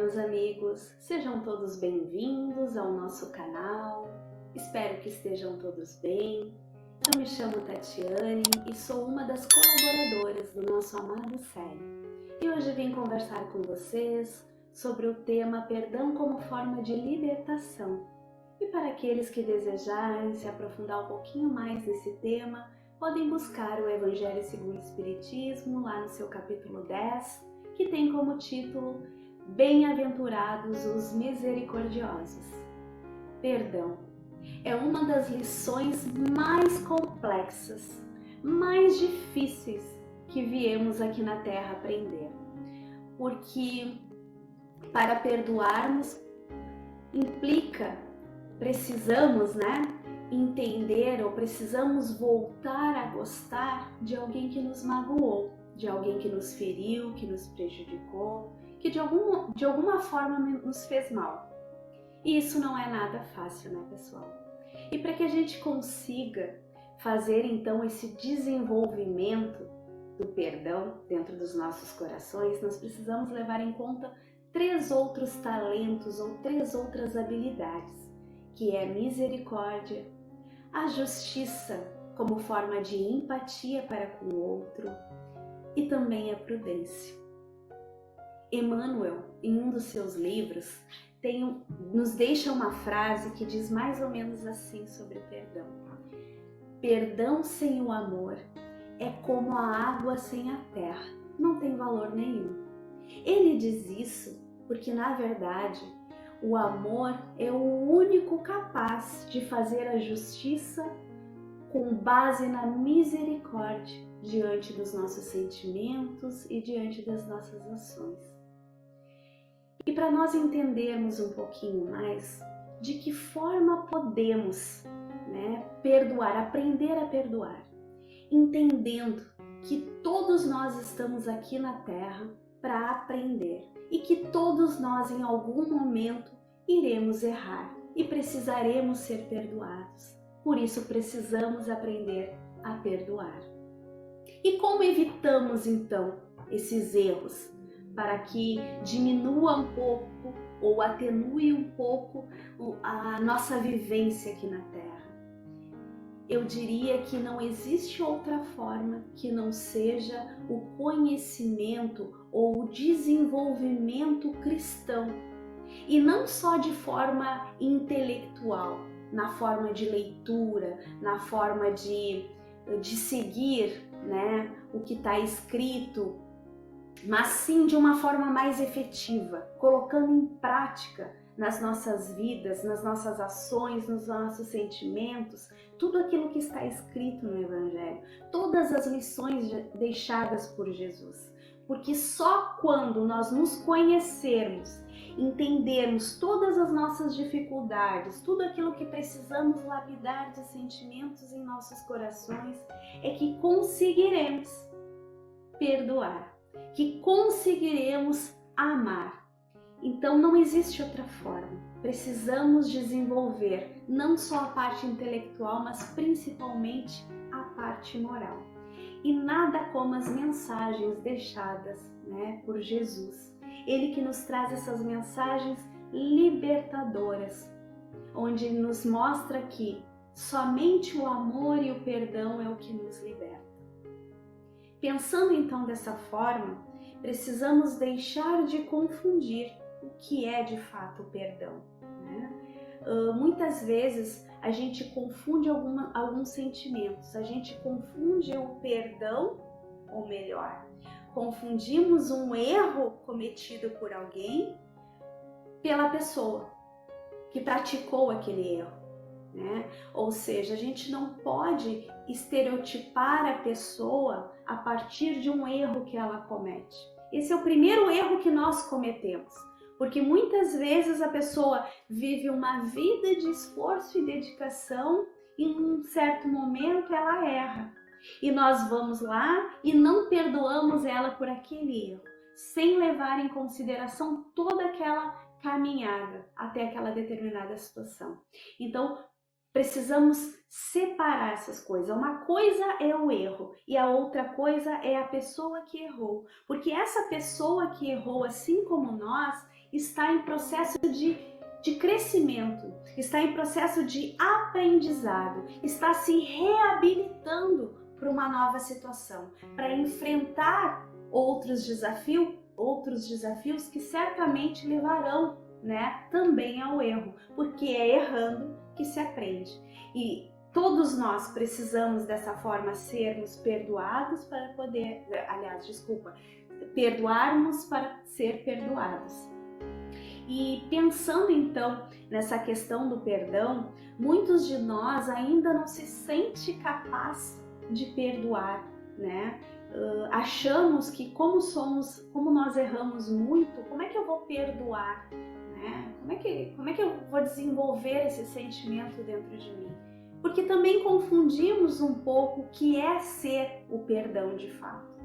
meus amigos, sejam todos bem-vindos ao nosso canal. Espero que estejam todos bem. Eu me chamo Tatiane e sou uma das colaboradoras do nosso amado série. E hoje vim conversar com vocês sobre o tema Perdão como forma de libertação. E para aqueles que desejarem se aprofundar um pouquinho mais nesse tema, podem buscar o Evangelho segundo o Espiritismo, lá no seu capítulo 10, que tem como título Bem-aventurados os misericordiosos. Perdão é uma das lições mais complexas, mais difíceis que viemos aqui na Terra aprender. Porque para perdoarmos precisamos, entender ou precisamos voltar a gostar de alguém que nos magoou, de alguém que nos feriu, que nos prejudicou, que de alguma forma nos fez mal. E isso não é nada fácil, né, pessoal? E para que a gente consiga fazer então esse desenvolvimento do perdão dentro dos nossos corações, nós precisamos levar em conta 3 outros talentos ou 3 outras habilidades, que é a misericórdia, a justiça como forma de empatia para com o outro e também a prudência. Emmanuel, em um dos seus livros, nos deixa uma frase que diz mais ou menos assim sobre o perdão. Perdão sem o amor é como a água sem a terra, não tem valor nenhum. Ele diz isso porque, na verdade, o amor é o único capaz de fazer a justiça com base na misericórdia diante dos nossos sentimentos e diante das nossas ações. E para nós entendermos um pouquinho mais de que forma podemos, perdoar, aprender a perdoar, entendendo que todos nós estamos aqui na Terra para aprender e que todos nós em algum momento iremos errar e precisaremos ser perdoados. Por isso precisamos aprender a perdoar. E como evitamos então esses erros para que diminua um pouco ou atenue um pouco a nossa vivência aqui na Terra? Eu diria que não existe outra forma que não seja o conhecimento ou o desenvolvimento cristão. E não só de forma intelectual, na forma de leitura, na forma de seguir, o que está escrito, mas sim de uma forma mais efetiva, colocando em prática nas nossas vidas, nas nossas ações, nos nossos sentimentos, tudo aquilo que está escrito no Evangelho, todas as lições deixadas por Jesus. Porque só quando nós nos conhecermos, entendermos todas as nossas dificuldades, tudo aquilo que precisamos lapidar de sentimentos em nossos corações, é que conseguiremos perdoar, que conseguiremos amar. Então não existe outra forma. Precisamos desenvolver não só a parte intelectual, mas principalmente a parte moral. E nada como as mensagens deixadas, por Jesus. Ele que nos traz essas mensagens libertadoras, onde nos mostra que somente o amor e o perdão é o que nos liberta. Pensando então dessa forma, precisamos deixar de confundir o que é de fato o perdão. Muitas vezes a gente confunde alguns sentimentos, a gente confunde o perdão, ou melhor, confundimos um erro cometido por alguém pela pessoa que praticou aquele erro. Ou seja, a gente não pode estereotipar a pessoa a partir de um erro que ela comete. Esse é o primeiro erro que nós cometemos, porque muitas vezes a pessoa vive uma vida de esforço e dedicação e em um certo momento ela erra. E nós vamos lá e não perdoamos ela por aquele erro, sem levar em consideração toda aquela caminhada até aquela determinada situação. Então, precisamos separar essas coisas. Uma coisa é o erro e a outra coisa é a pessoa que errou. Porque essa pessoa que errou, assim como nós, está em processo de crescimento, está em processo de aprendizado, está se reabilitando para uma nova situação, para enfrentar outros desafios que certamente levarão, né, também ao erro, porque é errando que se aprende. E todos nós precisamos dessa forma sermos perdoados para poder, perdoarmos para ser perdoados. E pensando então nessa questão do perdão, muitos de nós ainda não se sente capaz de perdoar, né? Achamos que como nós erramos muito, como é que eu vou perdoar, né? Como é que eu vou desenvolver esse sentimento dentro de mim? Porque também confundimos um pouco o que é ser o perdão de fato.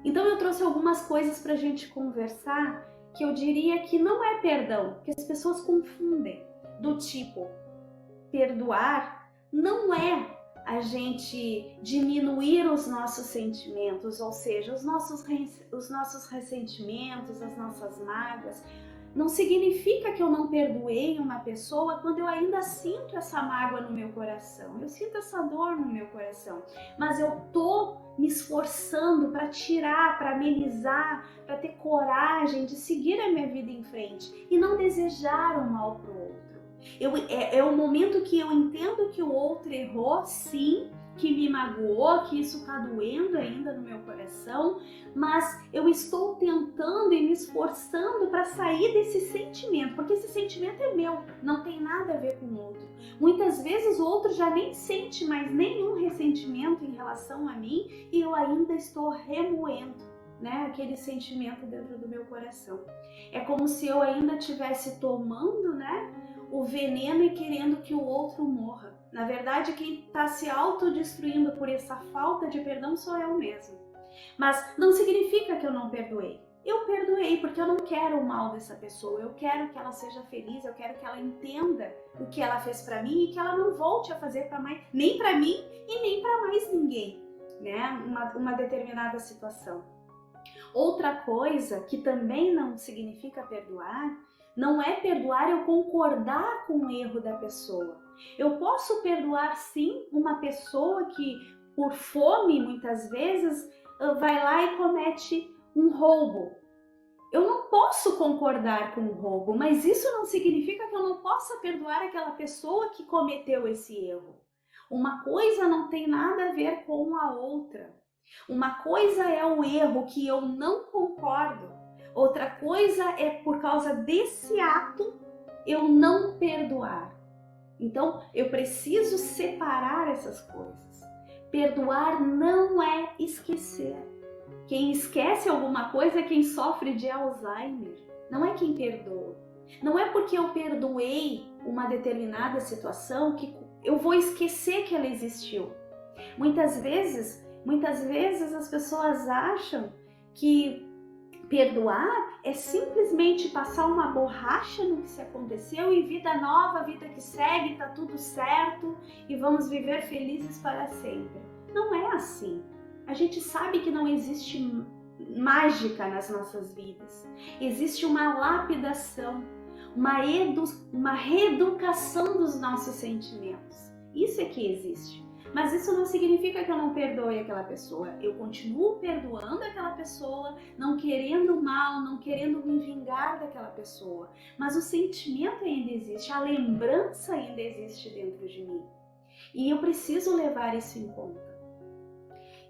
Então eu trouxe algumas coisas para a gente conversar que eu diria que não é perdão, que as pessoas confundem, do tipo, perdoar não é a gente diminuir os nossos sentimentos, ou seja, os nossos ressentimentos, as nossas mágoas. Não significa que eu não perdoei uma pessoa quando eu ainda sinto essa mágoa no meu coração, eu sinto essa dor no meu coração, mas eu tô me esforçando para tirar, para amenizar, para ter coragem de seguir a minha vida em frente e não desejar o mal para o outro. É o momento que eu entendo que o outro errou, sim, que me magoou, que isso está doendo ainda no meu coração, mas eu estou tentando e me esforçando para sair desse sentimento, porque esse sentimento é meu, não tem nada a ver com o outro. Muitas vezes o outro já nem sente mais nenhum ressentimento em relação a mim e eu ainda estou remoendo, né, aquele sentimento dentro do meu coração. É como se eu ainda estivesse tomando, né, o veneno e querendo que o outro morra. Na verdade, quem está se autodestruindo por essa falta de perdão sou eu mesmo. Mas não significa que eu não perdoei. Eu perdoei porque eu não quero o mal dessa pessoa. Eu quero que ela seja feliz, eu quero que ela entenda o que ela fez para mim e que ela não volte a fazer nem para mim e nem para mais ninguém, né? Uma determinada situação. Outra coisa que também não significa perdoar, não é perdoar eu concordar com o erro da pessoa. Eu posso perdoar sim uma pessoa que por fome muitas vezes vai lá e comete um roubo. Eu não posso concordar com o roubo, mas isso não significa que eu não possa perdoar aquela pessoa que cometeu esse erro. Uma coisa não tem nada a ver com a outra. Uma coisa é o erro que eu não concordo, outra coisa é por causa desse ato eu não perdoar. Então eu preciso separar essas coisas. Perdoar não é esquecer. Quem esquece alguma coisa é quem sofre de Alzheimer, não é quem perdoa. Não é porque eu perdoei uma determinada situação que eu vou esquecer que ela existiu. Muitas vezes as pessoas acham que perdoar é simplesmente passar uma borracha no que se aconteceu e vida nova, vida que segue, tá tudo certo e vamos viver felizes para sempre. Não é assim. A gente sabe que não existe mágica nas nossas vidas. Existe uma lapidação, uma reeducação dos nossos sentimentos. Isso é que existe. Mas isso não significa que eu não perdoe aquela pessoa. Eu continuo perdoando aquela pessoa, não querendo mal, não querendo me vingar daquela pessoa. Mas o sentimento ainda existe, a lembrança ainda existe dentro de mim. E eu preciso levar isso em conta.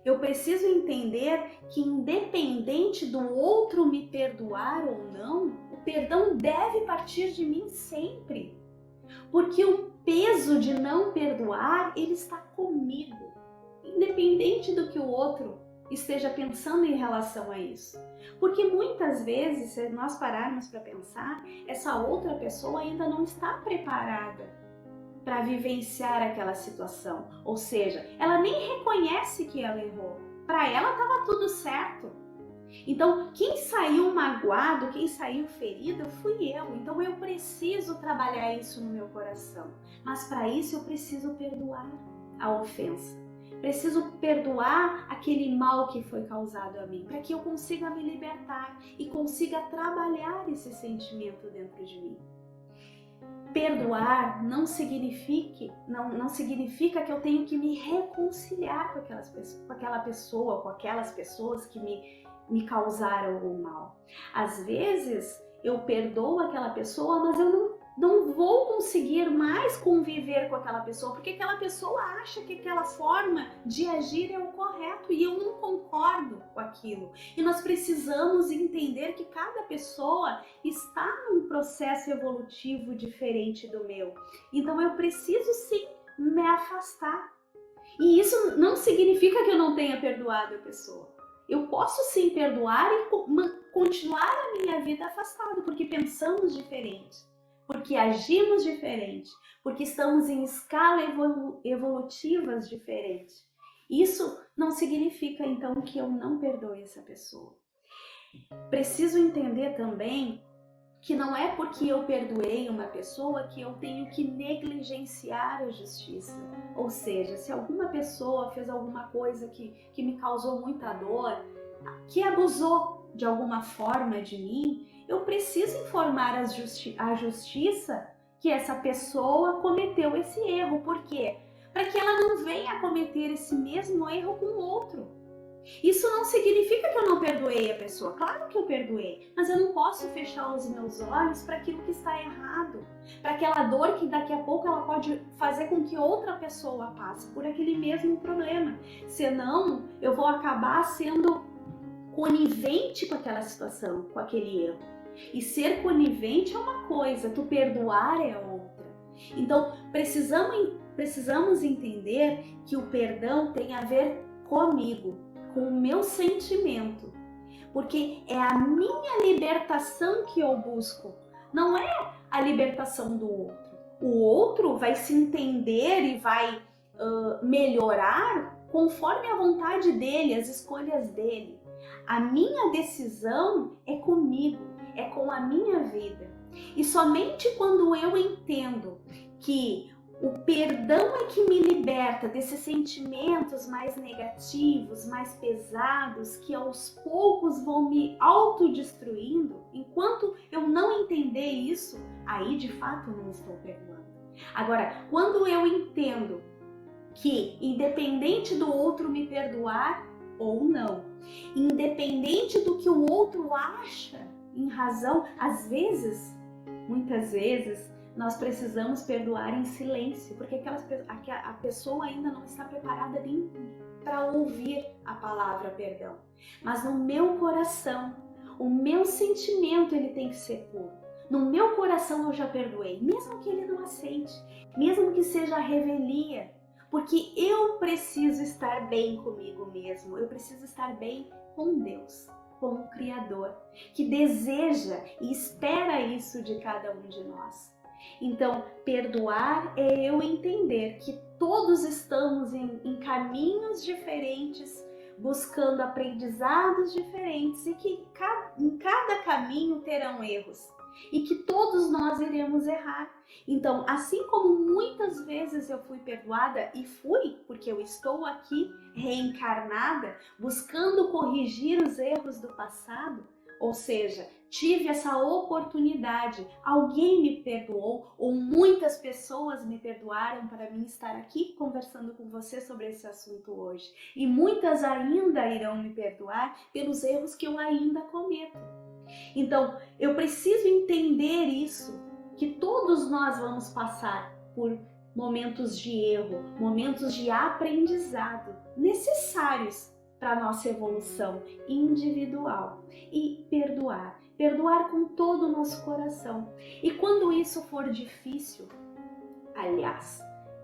Eu preciso entender que independente do outro me perdoar ou não, o perdão deve partir de mim sempre. Porque o peso de não perdoar, ele está comigo, independente do que o outro esteja pensando em relação a isso. Porque muitas vezes, se nós pararmos para pensar, essa outra pessoa ainda não está preparada para vivenciar aquela situação. Ou seja, ela nem reconhece que ela errou. Para ela estava tudo certo. Então, quem saiu magoado, quem saiu ferido, fui eu. Então, eu preciso trabalhar isso no meu coração. Mas para isso, eu preciso perdoar a ofensa. Preciso perdoar aquele mal que foi causado a mim, para que eu consiga me libertar e consiga trabalhar esse sentimento dentro de mim. Perdoar não significa que eu tenho que me reconciliar com aquela pessoa, com aquelas pessoas que me causaram algum mal. Às vezes eu perdoo aquela pessoa, mas eu não vou conseguir mais conviver com aquela pessoa, porque aquela pessoa acha que aquela forma de agir é o correto e eu não concordo com aquilo. E nós precisamos entender que cada pessoa está num processo evolutivo diferente do meu. Então eu preciso sim me afastar. E isso não significa que eu não tenha perdoado a pessoa. Eu posso sim perdoar e continuar a minha vida afastado, porque pensamos diferente, porque agimos diferente, porque estamos em escala evolutivas diferentes. Isso não significa então que eu não perdoe essa pessoa. Preciso entender também que não é porque eu perdoei uma pessoa que eu tenho que negligenciar a justiça. Ou seja, se alguma pessoa fez alguma coisa que me causou muita dor, que abusou de alguma forma de mim, eu preciso informar a justiça que essa pessoa cometeu esse erro. Por quê? Para que ela não venha cometer esse mesmo erro com o outro. Isso não significa que eu não perdoei a pessoa. Claro que eu perdoei, mas eu não posso fechar os meus olhos para aquilo que está errado, para aquela dor que daqui a pouco ela pode fazer com que outra pessoa passe por aquele mesmo problema. Senão, eu vou acabar sendo conivente com aquela situação, com aquele erro. E ser conivente é uma coisa, tu perdoar é outra. Então, precisamos entender que o perdão tem a ver comigo, com o meu sentimento, porque é a minha libertação que eu busco, não é a libertação do outro. O outro vai se entender e vai melhorar conforme a vontade dele, as escolhas dele. A minha decisão é comigo, é com a minha vida. E somente quando eu entendo que o perdão é que me liberta desses sentimentos mais negativos, mais pesados, que aos poucos vão me autodestruindo. Enquanto eu não entender isso, aí de fato eu não estou perdoando. Agora, quando eu entendo que independente do outro me perdoar ou não, independente do que o outro acha em razão, às vezes, muitas vezes, nós precisamos perdoar em silêncio, porque a pessoa ainda não está preparada nem para ouvir a palavra perdão. Mas no meu coração, o meu sentimento ele tem que ser puro. No meu coração eu já perdoei, mesmo que ele não aceite, mesmo que seja a revelia, porque eu preciso estar bem comigo mesmo, eu preciso estar bem com Deus, com o Criador, que deseja e espera isso de cada um de nós. Então, perdoar é eu entender que todos estamos em caminhos diferentes, buscando aprendizados diferentes e que em cada caminho terão erros e que todos nós iremos errar. Então, assim como muitas vezes eu fui perdoada e fui, porque eu estou aqui reencarnada, buscando corrigir os erros do passado, ou seja, tive essa oportunidade, alguém me perdoou ou muitas pessoas me perdoaram para mim estar aqui conversando com você sobre esse assunto hoje. E muitas ainda irão me perdoar pelos erros que eu ainda cometo. Então, eu preciso entender isso, que todos nós vamos passar por momentos de erro, momentos de aprendizado necessários para a nossa evolução individual e perdoar com todo o nosso coração. E quando isso for difícil, aliás,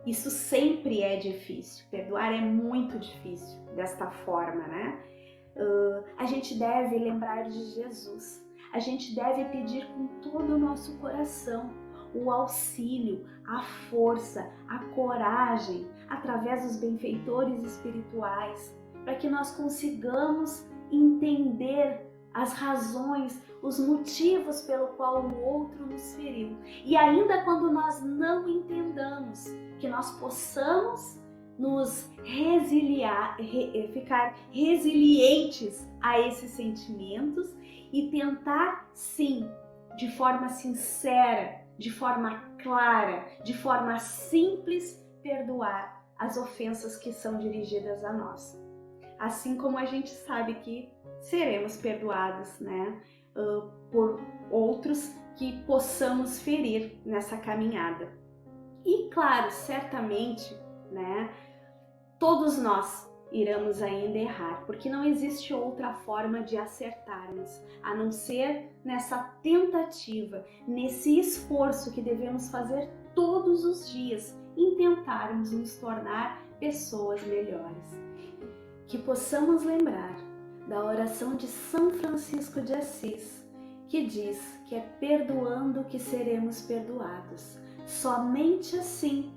isso sempre é difícil, perdoar é muito difícil desta forma, né? A gente deve lembrar de Jesus, a gente deve pedir com todo o nosso coração o auxílio, a força, a coragem, através dos benfeitores espirituais, para que nós consigamos entender as razões, os motivos pelo qual o outro nos feriu. E ainda quando nós não entendamos, que nós possamos ficar resilientes a esses sentimentos e tentar, sim, de forma sincera, de forma clara, de forma simples, perdoar as ofensas que são dirigidas a nós. Assim como a gente sabe que seremos perdoados, né, por outros que possamos ferir nessa caminhada. E claro, certamente, né, todos nós iremos ainda errar, porque não existe outra forma de acertarmos, a não ser nessa tentativa, nesse esforço que devemos fazer todos os dias em tentarmos nos tornar pessoas melhores. Que possamos lembrar da oração de São Francisco de Assis, que diz que é perdoando que seremos perdoados. Somente assim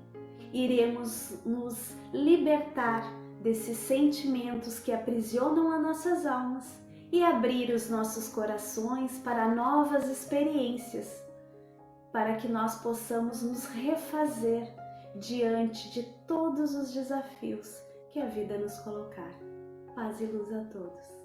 iremos nos libertar desses sentimentos que aprisionam as nossas almas e abrir os nossos corações para novas experiências, para que nós possamos nos refazer diante de todos os desafios que a vida nos colocar. Paz e luz a todos.